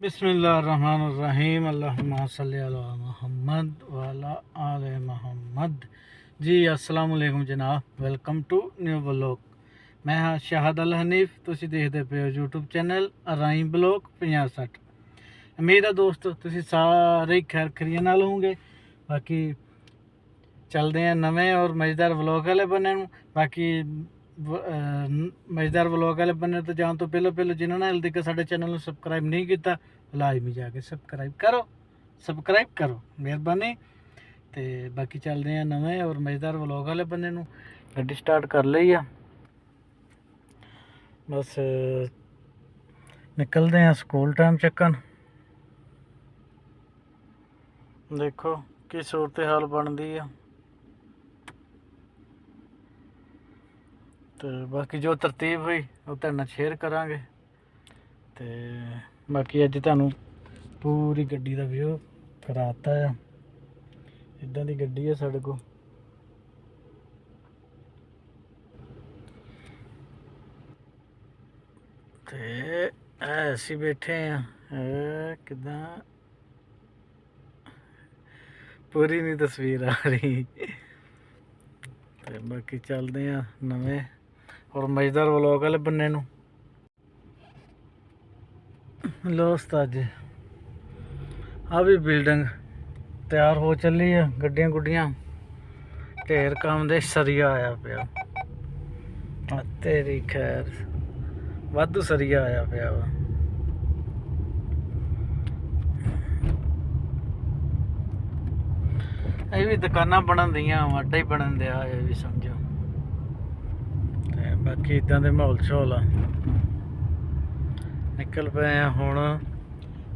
बिस्मिल्लाहिर्रहमानिर्रहीम अल्लाहुम्मा सल्लि अला मुहम्मद व अला आले मुहम्मद। जी अस्सलाम वालेकुम जनाब, वेलकम टू न्यू व्लॉग। मैं हाँ शाहद अल हनीफ, तुसी देखते पे हो यूट्यूब चैनल राई ब्लॉग 50-60। उम्मीद है दोस्त तुसी सारे खैर खरीय नाल होंगे। बाकी चलते हैं नवे और मज़ेदार व्लॉग वाले बने नूं। बाकी मज़ेदार व्लॉग वाले बने तो जान तो पहले जिन्होंने हाल तक साडे चैनल को सबसक्राइब नहीं किया लाजमी जाके सबसक्राइब करो मेहरबानी। तो बाकी चलते हैं नवे और मज़ेदार व्लॉग वाले बने नूं। गड्डी स्टार्ट कर ली है, बस निकलते हैं स्कूल टाइम चक्कन। देखो की सूरत हाल बनती है। तो बाकी जो तरतीब हुई वो तुहाडे नाल शेयर करांगे। तो बाकी अज तुहानूं पूरी गड्डी का व्यू कराता है। इदां दी गड्डी है साडे कोल। ते ऐसी बैठे हैं किदां पूरी नहीं तस्वीर आ रही। तो बाकी चलते हैं नवे और मज़ेदार व्लॉग वाले बन्ने नूं। लो उस्ताद जी आ भी बिल्डिंग तैयार हो चली है। गड्डियां गुड्डियां ढेर काम दे सरिया आया पिया। तेरी खैर वाधू सरिया आया पिया वा। ये भी दुकाना बनन दियां, अड्डा ही बनन दिया ये भी समझो। बाकी इदां दे माहौल शौल आ। निकल पे हुण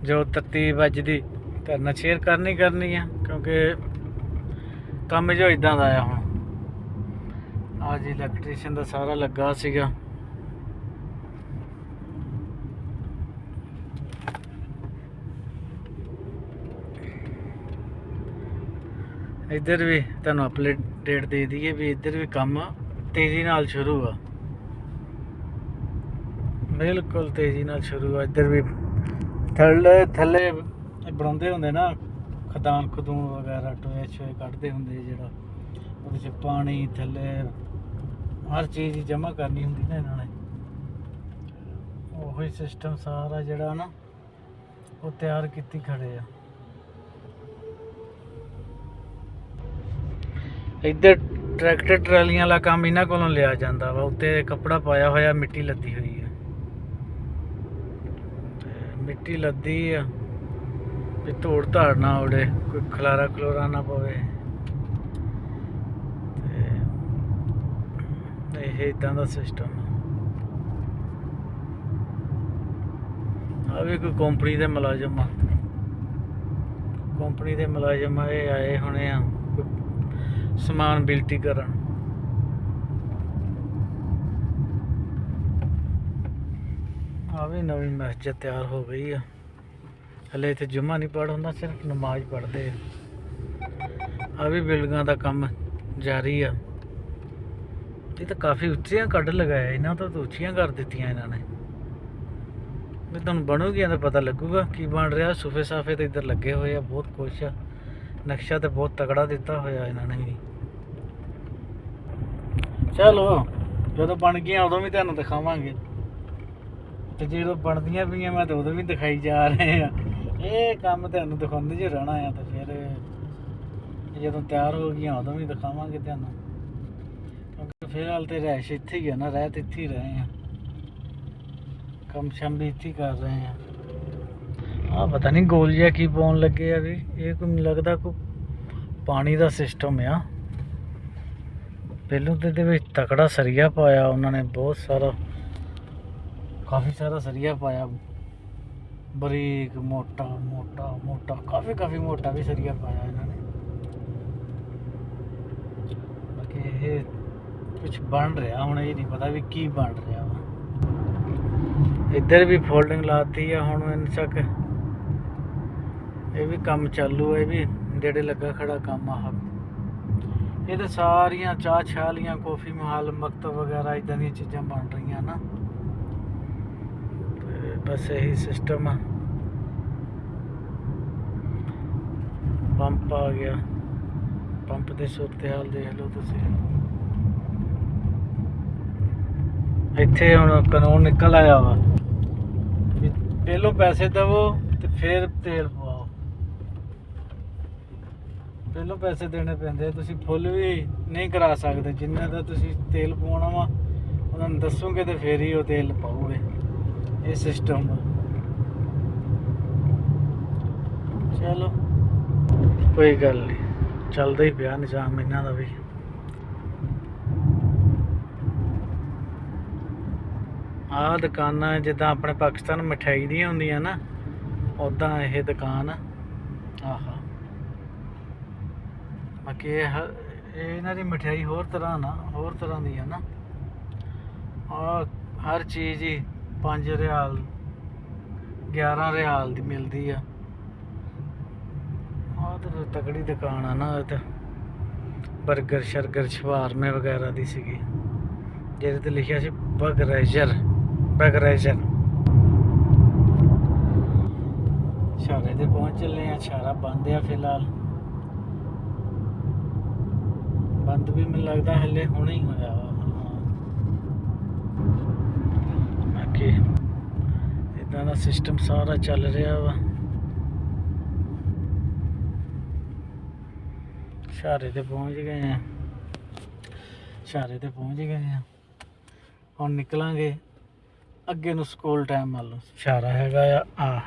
जो तरतीब अज दी करना शेयर करनी है, क्योंकि कम जो इदां दा आ। हुण आज इलैक्ट्रीशियन का सारा लगा सीगा। इधर भी तुहानूं अपडेट दे दईए भी इधर भी काम तेज़ी नाल शुरू आ, बिल्कुल तेज़ी नाल शुरू आ। इधर भी थल्ले बनाते होंगे ना खदान खदून वगैरह टोए शोए कढ़ते होंगे जोड़ा वो पानी थल्ले हर चीज़ जमा करनी होंगी ना इन्होंने। वही सिस्टम सारा जोड़ा ना वो तैयार की खड़े आ। इधर ट्रैक्टर ट्रालियां वाला काम इन्हों को लिया जाता वा। उत्ते कपड़ा पाया होया मिट्टी लदी हुई है। मिट्टी लदी है भी धूड़ धाड़ ना उड़े, कोई खलारा खलोरा ना पवे। यह इदां दा सिस्टम आ। भी कोई कंपनी के मुलाजम ये आए होने आ समान बिल्टी करन। आ भी नवी मस्जिद तैयार हो गई है। हले इत्थे जुम्मा नहीं पढ़ होंदा, सिर्फ नमाज पढ़ते। आ भी बिल्डिंगां दा काम जारी है। ये तो काफ़ी उच्चियां कढ़ लगाया इन्हों तो उच्चियां कर दित्तियां इन्होंने। भी तुहानूं बनूगी तो पता लगूगा की बन रहा। सोफे साफे तो इधर लगे हुए आ, बहुत कुछ आ। नक्शा तो बहुत तगड़ा दिता होया इन्होंने भी। चलो जो बन गया उदों भी तुहानूं दिखावांगे, तो जो बनदियां पईयां मैं तो उदों भी दिखाई जा रहे हैं। ये काम तुहानूं दिखाउंदे ज रहना है। तो फिर जो तैयार हो गई उदों भी दिखावांगे तुहानूं, क्योंकि फिलहाल तो रैश इत्थे ही है ना, रह तो इत्थे ही रहे हैं, कम शम भी इत्थे ही कर रहे हैं। पता नहीं गोल जिहा की पाउण लगे अभी। ये कोई मैनूं लगदा कोई पानी का सिस्टम आ। पहलों तो ये तकड़ा सरिया पाया उन्होंने, बहुत सारा काफ़ी सारा सरिया पाया, बरीक मोटा मोटा मोटा काफ़ी मोटा भी सरिया पाया इन्होंने। बाकी ये कुछ बन रहा हूँ, ये नहीं पता भी की बन रहा वा। इधर भी फोल्डिंग लाती है हुण इन तक। ये भी काम चालू है, भी जेड़े लगा खड़ा काम आ। ये तो सारिया चाह छालियाँ कॉफ़ी महल मकतब वगैरह इदा दी चीज़ां बन रही ना। बस यही सिस्टम है। ਪੰਪ ਆ ਗਿਆ। ਪੰਪ ਦੇ ਸੂਰਤ ਹਾਲ ਦੇਖ ਲਓ ਤੁਸੀਂ। ਇੱਥੇ ਹੁਣ ਕਾਨੂੰਨ ਨਿਕਲ ਆਇਆ ਵਾ ਵੀ ਪਹਿਲੋਂ ਪੈਸੇ ਦੇਵੋ ਤੇ ਫਿਰ ਤੇਲ ਪਵਾਓ। ਪਹਿਲੋਂ ਪੈਸੇ ਦੇਣੇ ਪੈਂਦੇ, ਤੁਸੀਂ ਫੁੱਲ ਵੀ ਨਹੀਂ ਕਰਾ ਸਕਦੇ। ਜਿੰਨੇ ਦਾ ਤੁਸੀਂ ਤੇਲ ਪਵਾਉਣਾ ਵਾ ਉਹਨਾਂ ਨੂੰ ਦੱਸੋਗੇ ਤੇ ਫਿਰ ਹੀ ਉਹ ਤੇਲ ਪਾਓਗੇ। ਇਹ ਸਿਸਟਮ ਚਲੋ ਕੋਈ ਗੱਲ ਨਹੀਂ, ਚੱਲਦਾ ਹੀ ਪਿਆ ਨਿਜ਼ਾਮ ਇਹਨਾਂ ਦਾ ਵੀ। ਆਹ ਦੁਕਾਨਾਂ ਜਿੱਦਾਂ ਆਪਣੇ ਪਾਕਿਸਤਾਨ ਮਠਿਆਈ ਦੀਆਂ ਹੁੰਦੀਆਂ ਨਾ, ਉੱਦਾਂ ਇਹ ਦੁਕਾਨ ਆਹ। ਬਾਕੀ ਇਹ ਇਹਨਾਂ ਦੀ ਮਠਿਆਈ ਹੋਰ ਤਰ੍ਹਾਂ ਦੀ ਆ ਨਾ। ਆਹ ਹਰ ਚੀਜ਼ ਹੀ 5 ਰਿਆਲ 11 ਰਿਆਲ ਦੀ ਮਿਲਦੀ ਆ। ਆਹ ਤਾਂ ਤਕੜੀ ਦੁਕਾਨ ਆ ਨਾ। ਇਹ ਤਾਂ ਬਰਗਰ ਸ਼ਰਗਰ ਸ਼ਵਾਰਮੇ ਵਗੈਰਾ ਦੀ ਸੀਗੀ, ਜਿਹਦੇ ਤੇ ਲਿਖਿਆ ਸੀ ਬਗਰੇਜ਼ਰ। ਛਾਰੇ ਤੇ ਪਹੁੰਚ ਚੱਲੇ ਆ। ਛਾਰਾ ਬੰਦ ਆ ਫਿਲਹਾਲ, ਬੰਦ ਵੀ ਮੈਨੂੰ ਲੱਗਦਾ ਹਲੇ ਹੁਣੇ ਹੀ ਹੋਇਆ ਵਾ। ਬਾਕੀ ਇੱਦਾਂ ਦਾ ਸਿਸਟਮ ਸਾਰਾ ਚੱਲ ਰਿਹਾ ਵਾ। ਛਾਰੇ ਤੇ ਪਹੁੰਚ ਗਏ ਆ। ਹੁਣ ਨਿਕਲਾਂਗੇ ਅੱਗੇ ਨੂੰ ਸਕੂਲ ਟਾਈਮ ਵੱਲ ਨੂੰ। ਛਾਰਾ ਹੈਗਾ ਆ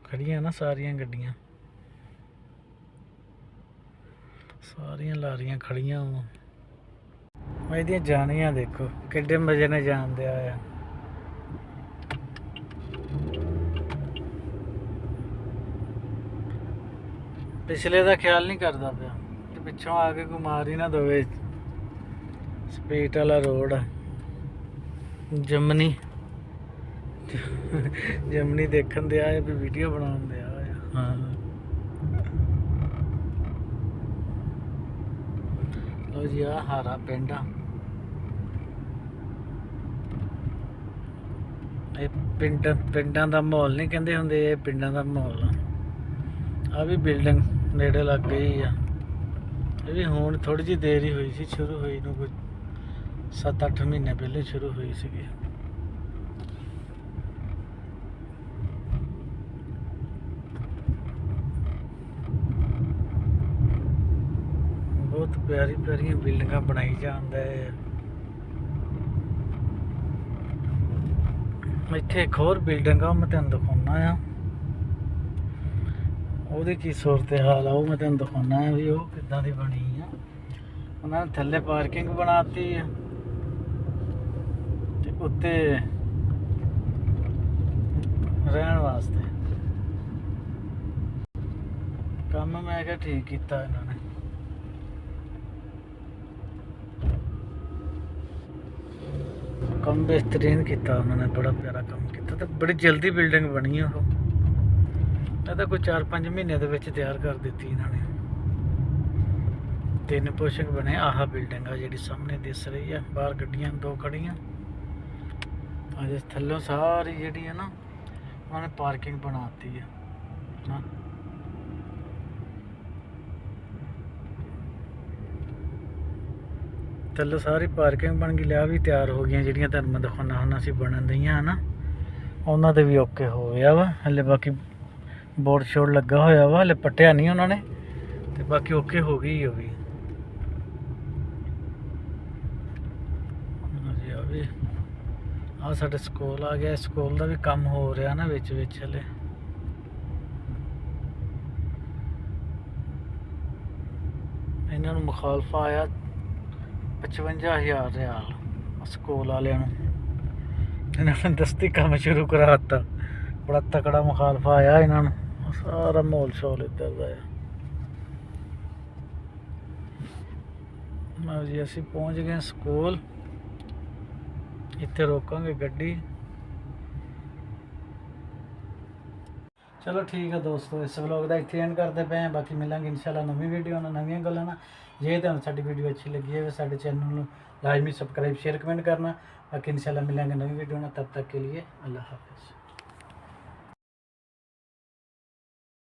ਖੜੀਆਂ ਨਾ ਸਾਰੀਆਂ ਗੱਡੀਆਂ, ਸਾਰੀਆਂ ਲਾਰੀਆਂ ਖੜੀਆਂ ਵਾ। ਇਹਦੀਆਂ ਜਾਣੀਆਂ ਦੇਖੋ ਕਿੱਡੇ ਮਜ਼ੇ ਨਾਲ ਜਾਣਦੇ ਆ। ਪਿਛਲੇ ਦਾ ਖਿਆਲ ਨਹੀਂ ਕਰਦਾ ਪਿਆ ਕਿ ਪਿੱਛੋਂ ਆ ਕੇ ਕੋਈ ਮਾਰ ਹੀ ਨਾ ਦਵੇ। ਸਪੀਡ ਵਾਲਾ ਰੋਡ ਆ। ਜਮਨੀ ਦੇਖਣ ਦੇ ਆਏ ਵੀ ਵੀਡੀਓ ਬਣਾਉਣ ਦੇ ਆ। ਹਾਂ ਲੋ ਜੀ, ਆ ਹਾਰਾ ਪਿੰਡ ਆ। ਇਹ ਪਿੰਡਾਂ ਦਾ ਮਾਹੌਲ ਨਹੀਂ ਕਹਿੰਦੇ ਹੁੰਦੇ, ਇਹ ਪਿੰਡਾਂ ਦਾ ਮਾਹੌਲ ਆ। ਵੀ ਬਿਲਡਿੰਗ ਨੇੜੇ ਲੱਗ ਗਈ ਆ। ਇਹ ਵੀ ਹੁਣ ਥੋੜੀ ਜਿਹੀ ਦੇਰ ਹੀ ਹੋਈ ਸੀ ਸ਼ੁਰੂ ਹੋਈ ਨੂੰ, ਕੋਈ 7-8 ਮਹੀਨੇ ਪਹਿਲੇ ਸ਼ੁਰੂ ਹੋਈ ਸੀਗੀ। ਬਹੁਤ ਪਿਆਰੀਆਂ ਬਿਲਡਿੰਗਾਂ ਬਣਾਈ ਜਾਂਦਾ ਹੈ। ਇੱਥੇ ਇੱਕ ਹੋਰ ਬਿਲਡਿੰਗ ਆ, ਮੈਂ ਤੁਹਾਨੂੰ ਦਿਖਾਉਣਾ ਆ। ਉਹਦੀ ਕੀ ਸੂਰਤ ਹਾਲ ਆ ਉਹ ਮੈਂ ਤੁਹਾਨੂੰ ਦਿਖਾਉਣਾ ਆ ਵੀ ਉਹ ਕਿੱਦਾਂ ਦੀ ਬਣੀ ਆ। ਉਹਨਾਂ ਨੇ ਥੱਲੇ ਪਾਰਕਿੰਗ ਬਣਾਤੀ ਆ ਤੇ ਉੱਤੇ ਰਹਿਣ ਵਾਸਤੇ। ਕੰਮ ਮੈਂ ਕਿਹਾ ਠੀਕ ਕੀਤਾ ਇਹਨਾਂ ਨੇ। ਕੰਮ ਬਿਹਤਰੀਨ ਕੀਤਾ ਉਹਨਾਂ ਨੇ, ਬੜਾ ਪਿਆਰਾ ਕੰਮ ਕੀਤਾ ਤੇ ਬੜੀ ਜਲਦੀ ਬਿਲਡਿੰਗ ਬਣੀ ਉਹ। ਇਹ ਤਾਂ ਕੋਈ 4-5 ਮਹੀਨੇ ਦੇ ਵਿੱਚ ਤਿਆਰ ਕਰ ਦਿੱਤੀ ਇਹਨਾਂ ਨੇ। 3 ਪੋਰਸ਼ਨ ਬਣੇ। ਆਹ ਬਿਲਡਿੰਗ ਆ ਜਿਹੜੀ ਸਾਹਮਣੇ ਦਿਸ ਰਹੀ ਆ। ਬਾਹਰ ਗੱਡੀਆਂ 2 ਖੜੀਆਂ। ਅਜੇ ਥੱਲੋਂ ਸਾਰੀ ਜਿਹੜੀ ਹੈ ਨਾ ਉਹਨਾਂ ਨੇ ਪਾਰਕਿੰਗ ਬਣਾਤੀ ਆ। ਥੱਲੋਂ ਸਾਰੀ ਪਾਰਕਿੰਗ ਬਣ ਗਈ। ਲਿਆ ਵੀ ਤਿਆਰ ਹੋ ਗਈਆਂ ਜਿਹੜੀਆਂ ਤੁਹਾਨੂੰ ਮੈਂ ਦਿਖਾਉਣਾ ਹੁੰਦਾ ਸੀ ਬਣਨ ਦਈਆਂ ਹਨਾ। ਉਹਨਾਂ ਦੇ ਵੀ ਓਕੇ ਹੋ ਗਿਆ ਵਾ। ਹਲੇ ਬਾਕੀ ਬੋਰਡ ਸ਼ੋਰਡ ਲੱਗਾ ਹੋਇਆ ਵਾ, ਹਲੇ ਪੱਟਿਆ ਨਹੀਂ ਉਹਨਾਂ ਨੇ ਤੇ ਬਾਕੀ ਓਕੇ ਹੋ ਗਈ ਉਹ ਵੀ। ਆ ਸਾਡੇ ਸਕੂਲ ਆ ਗਿਆ। ਸਕੂਲ ਦਾ ਵੀ ਕੰਮ ਹੋ ਰਿਹਾ ਨਾ ਵਿੱਚ ਹਲੇ। ਇਹਨਾਂ ਨੂੰ ਮੁਖਾਲਫਾ ਆਇਆ 55,000 ਰਿਆਲ ਸਕੂਲ ਵਾਲਿਆਂ ਨੂੰ। ਇਹਨਾਂ ਨੇ ਦਸਤੀ ਕੰਮ ਸ਼ੁਰੂ ਕਰਾ ਦਿੱਤਾ। ਬੜਾ ਤਕੜਾ ਮੁਖਾਲਫਾ ਆਇਆ ਇਹਨਾਂ ਨੂੰ। ਸਾਰਾ ਮਾਹੌਲ ਸ਼ੌਲ ਇੱਧਰ ਦਾ ਆ ਜੀ। ਅਸੀਂ ਪਹੁੰਚ ਗਏ ਸਕੂਲ। ਇੱਥੇ ਰੋਕਾਂਗੇ ਗੱਡੀ। ਚਲੋ ਠੀਕ ਹੈ ਦੋਸਤੋ, ਇਸ ਵਲੋਗ ਦਾ ਇੱਥੇ ਐਂਡ ਕਰਦੇ ਪਏ ਹਾਂ। ਬਾਕੀ ਮਿਲਾਂਗੇ ਇਨਸ਼ਾਅੱਲਾ ਨਵੀਂ ਵੀਡੀਓ ਨਾਲ, ਨਵੀਆਂ ਗੱਲਾਂ ਨਾਲ। ਜੇ ਤੁਹਾਨੂੰ ਸਾਡੀ ਵੀਡੀਓ ਅੱਛੀ ਲੱਗੀ ਹੈ ਸਾਡੇ ਚੈਨਲ ਨੂੰ ਲਾਜ਼ਮੀ ਸਬਸਕ੍ਰਾइब शेयर कमेंट करना। बाकी इंशाल्लाह मिलेंगे नई वीडियो में, तब तक के लिए अल्लाह हाफिज़।